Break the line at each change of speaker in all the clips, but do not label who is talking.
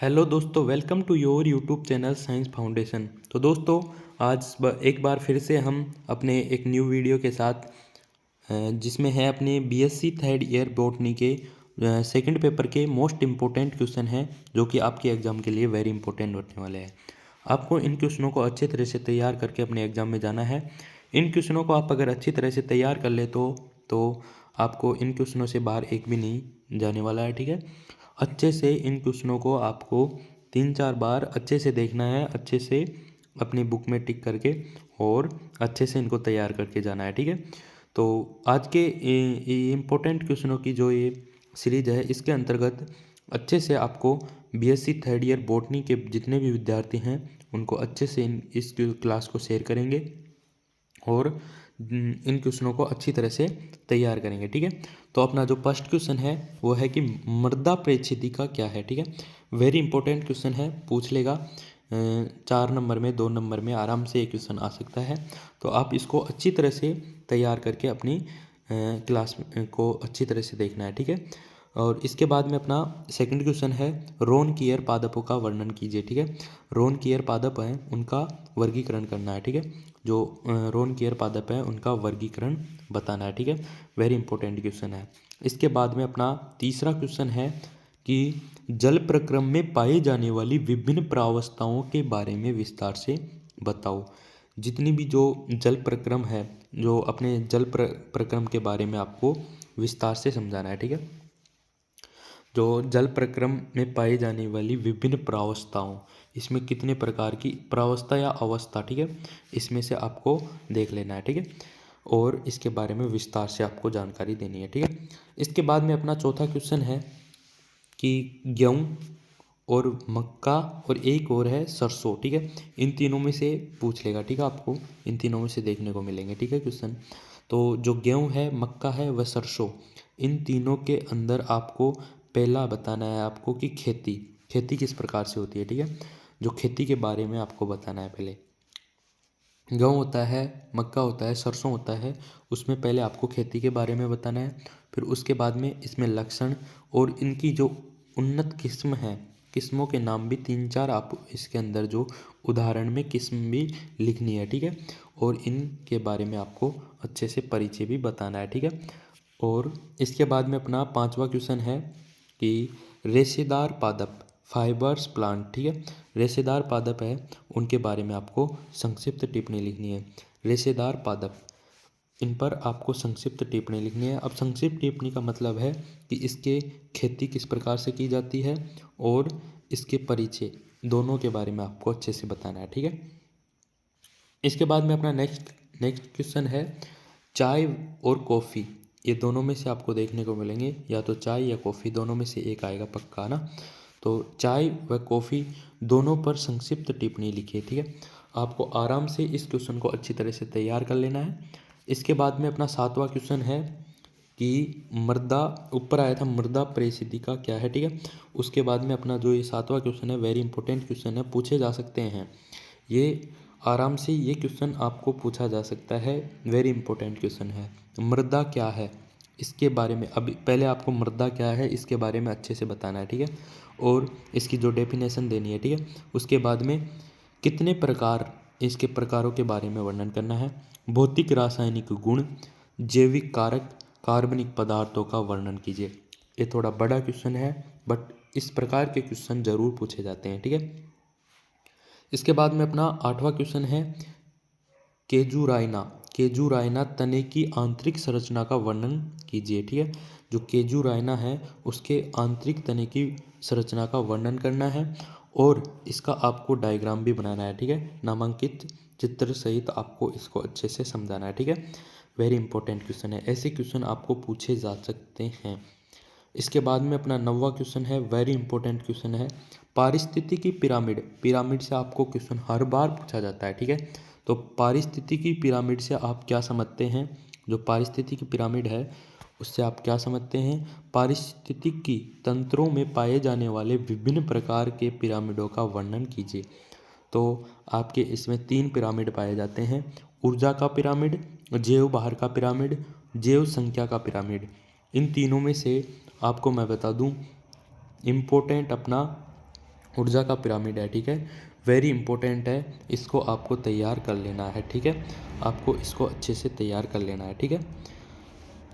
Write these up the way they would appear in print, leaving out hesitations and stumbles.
Hello दोस्तों, welcome to your YouTube channel science foundation. तो दोस्तों, आज एक बार फिर से हम अपने एक न्यू वीडियो के साथ जिसमें है अपने बीएससी थर्ड ईयर बॉटनी के सेकंड पेपर के मोस्ट इम्पोर्टेंट क्वेश्चन हैं जो कि आपके एग्ज़ाम के लिए वेरी इंपॉर्टेंट होने वाले हैं। आपको इन क्वेश्चनों को अच्छे तरह से तैयार करके अपने एग्ज़ाम में जाना है। इन क्वेश्चनों को आप अगर अच्छी तरह से तैयार कर ले तो आपको इन क्वेश्चनों से बाहर एक भी नहीं जाने वाला है, ठीक है। अच्छे से इन क्वेश्चनों को आपको 3-4 बार अच्छे से देखना है, अच्छे से अपनी बुक में टिक करके और अच्छे से इनको तैयार करके जाना है, ठीक है। तो आज के इम्पोर्टेंट क्वेश्चनों की जो ये सीरीज है, इसके अंतर्गत अच्छे से आपको बीएससी थर्ड ईयर बॉटनी के जितने भी विद्यार्थी हैं उनको अच्छे से इस क्लास को शेयर करेंगे और इन क्वेश्चनों को अच्छी तरह से तैयार करेंगे, ठीक है। तो अपना जो फर्स्ट क्वेश्चन है वो है कि मृदा परिस्थितिका क्या है, ठीक है। वेरी इंपॉर्टेंट क्वेश्चन है, पूछ लेगा 4 नंबर में, 2 नंबर में आराम से ये क्वेश्चन आ सकता है। तो आप इसको अच्छी तरह से तैयार करके अपनी क्लास को अच्छी तरह से देखना है, ठीक है। और इसके बाद में अपना सेकंड क्वेश्चन है रोन कीयर पादपों का वर्णन कीजिए, ठीक है। रोन कीयर पादप हैं उनका वर्गीकरण करना है, ठीक है। जो रोन कीयर पादप है उनका वर्गीकरण बताना है, ठीक है। वेरी इंपॉर्टेंट क्वेश्चन है। इसके बाद में अपना तीसरा क्वेश्चन है कि जल प्रक्रम में पाई जाने वाली विभिन्न प्रावस्थाओं के बारे में विस्तार से बताओ। जितनी भी जो जल प्रक्रम है, जो अपने प्रक्रम के बारे में आपको विस्तार से समझाना है, ठीक है। जो जल प्रक्रम में पाई जाने वाली विभिन्न प्रावस्थाओं, इसमें कितने प्रकार की प्रावस्था या अवस्था, ठीक है, इसमें से आपको देख लेना है, ठीक है। और इसके बारे में विस्तार से आपको जानकारी देनी है, ठीक है। इसके बाद में अपना चौथा क्वेश्चन है कि गेहूँ और मक्का और एक और है सरसों, ठीक है। इन तीनों में से पूछ लेगा, ठीक है। आपको इन तीनों में से देखने को मिलेंगे, ठीक है, क्वेश्चन। तो जो गेहूँ है, मक्का है, वह सरसों, इन तीनों के अंदर आपको पहला बताना है आपको कि खेती खेती किस प्रकार से होती है, ठीक है। जो खेती के बारे में आपको बताना है पहले। गेहूँ होता है, मक्का होता है, सरसों होता है, उसमें पहले आपको खेती के बारे में बताना है। फिर उसके बाद में इसमें लक्षण और इनकी जो उन्नत किस्म है, किस्मों के नाम भी 3-4 आप इसके अंदर जो उदाहरण में किस्म भी लिखनी है, ठीक है। और इनके बारे में आपको अच्छे से परिचय भी बताना है, ठीक है। और इसके बाद में अपना पांचवा क्वेश्चन है कि रेशेदार पादप फाइबर्स प्लांट, ठीक है। रेशेदार पादप है उनके बारे में आपको संक्षिप्त टिप्पणी लिखनी है। रेशेदार पादप, इन पर आपको संक्षिप्त टिप्पणी लिखनी है। अब संक्षिप्त टिप्पणी का मतलब है कि इसके खेती किस प्रकार से की जाती है और इसके परिचय दोनों के बारे में आपको अच्छे से बताना है, ठीक है। इसके बाद में अपना नेक्स्ट क्वेश्चन है चाय और कॉफ़ी, ये दोनों में से आपको देखने को मिलेंगे, या तो चाय या कॉफ़ी, दोनों में से एक आएगा पक्का ना। तो चाय व कॉफ़ी दोनों पर संक्षिप्त टिप्पणी लिखिए, ठीक है। आपको आराम से इस क्वेश्चन को अच्छी तरह से तैयार कर लेना है। इसके बाद में अपना सातवां क्वेश्चन है कि मृदा, ऊपर आया था मृदा पारिस्थितिकी क्या है, ठीक है। उसके बाद में अपना जो ये सातवां क्वेश्चन है, वेरी इंपॉर्टेंट क्वेश्चन है, पूछे जा सकते हैं ये आराम से, ये क्वेश्चन आपको पूछा जा सकता है। वेरी इंपॉर्टेंट क्वेश्चन है, मृदा क्या है, इसके बारे में अभी पहले आपको मृदा क्या है इसके बारे में अच्छे से बताना है, ठीक है। और इसकी जो डेफिनेशन देनी है, ठीक है। उसके बाद में कितने प्रकार, इसके प्रकारों के बारे में वर्णन करना है। भौतिक रासायनिक गुण, जैविक कारक, कार्बनिक पदार्थों का वर्णन कीजिए। ये थोड़ा बड़ा क्वेश्चन है, बट इस प्रकार के क्वेश्चन जरूर पूछे जाते हैं, ठीक है। इसके बाद में अपना आठवां क्वेश्चन है केजुराइना, केजुराइना तने की आंतरिक संरचना का वर्णन कीजिए, ठीक है। जो केजुराइना है उसके आंतरिक तने की संरचना का वर्णन करना है और इसका आपको डायग्राम भी बनाना है, ठीक है। नामांकित चित्र सहित आपको इसको अच्छे से समझाना है, ठीक है। वेरी इंपॉर्टेंट क्वेश्चन है, ऐसे क्वेश्चन आपको पूछे जा सकते हैं। इसके बाद में अपना नौवां क्वेश्चन है, वेरी इंपॉर्टेंट क्वेश्चन है पारिस्थितिकी पिरामिड, पिरामिड से आपको क्वेश्चन हर बार पूछा जाता है, ठीक है। तो पारिस्थितिकी पिरामिड से आप क्या समझते हैं, जो पारिस्थितिकी पिरामिड है उससे आप क्या समझते हैं। पारिस्थितिकी तंत्रों में पाए जाने वाले विभिन्न प्रकार के पिरामिडों का वर्णन कीजिए। तो आपके इसमें 3 पिरामिड पाए जाते हैं, ऊर्जा का पिरामिड, जैव भार का पिरामिड, जैव संख्या का पिरामिड। इन तीनों में से आपको मैं बता दूं, इम्पोर्टेंट अपना ऊर्जा का पिरामिड है, ठीक है। वेरी इंपॉर्टेंट है, इसको आपको तैयार कर लेना है, ठीक है। आपको इसको अच्छे से तैयार कर लेना है, ठीक है।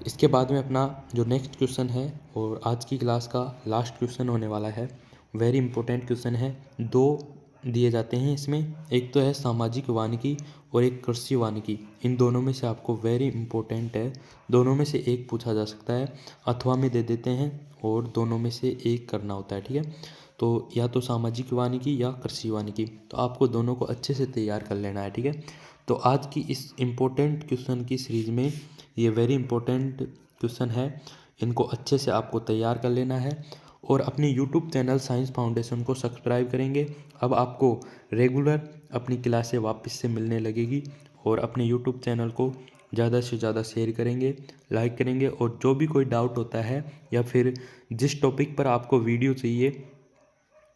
इसके बाद में अपना जो नेक्स्ट क्वेश्चन है और आज की क्लास का लास्ट क्वेश्चन होने वाला है। वेरी इंपॉर्टेंट क्वेश्चन है, दो दिए जाते हैं इसमें, एक तो है सामाजिक वानिकी और एक कृषि वानिकी। इन दोनों में से आपको वेरी इंपॉर्टेंट है, दोनों में से एक पूछा जा सकता है, अथवा में दे देते हैं और दोनों में से एक करना होता है, ठीक है। तो या तो सामाजिक वानिकी या कृषि वानिकी, तो आपको दोनों को अच्छे से तैयार कर लेना है, ठीक है। तो आज की इस इम्पोर्टेंट क्वेश्चन की सीरीज़ में ये वेरी इंपॉर्टेंट क्वेश्चन है, इनको अच्छे से आपको तैयार कर लेना है और अपने यूट्यूब चैनल साइंस फाउंडेशन को सब्सक्राइब करेंगे। अब आपको रेगुलर अपनी क्लासें वापस से मिलने लगेगी और अपने यूट्यूब चैनल को ज़्यादा से ज़्यादा शेयर करेंगे, लाइक करेंगे और जो भी कोई डाउट होता है या फिर जिस टॉपिक पर आपको वीडियो चाहिए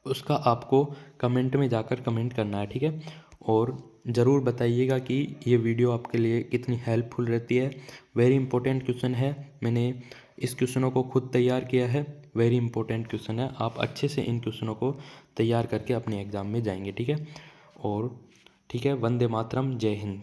उसका आपको कमेंट में जाकर कमेंट करना है, ठीक है। और ज़रूर बताइएगा कि ये वीडियो आपके लिए कितनी हेल्पफुल रहती है। वेरी इंपॉर्टेंट क्वेश्चन है, मैंने इस क्वेश्चनों को खुद तैयार किया है। वेरी इंपॉर्टेंट क्वेश्चन है, आप अच्छे से इन क्वेश्चनों को तैयार करके अपने एग्ज़ाम में जाएंगे, ठीक है। और ठीक है, वंदे मातरम, जय हिंद।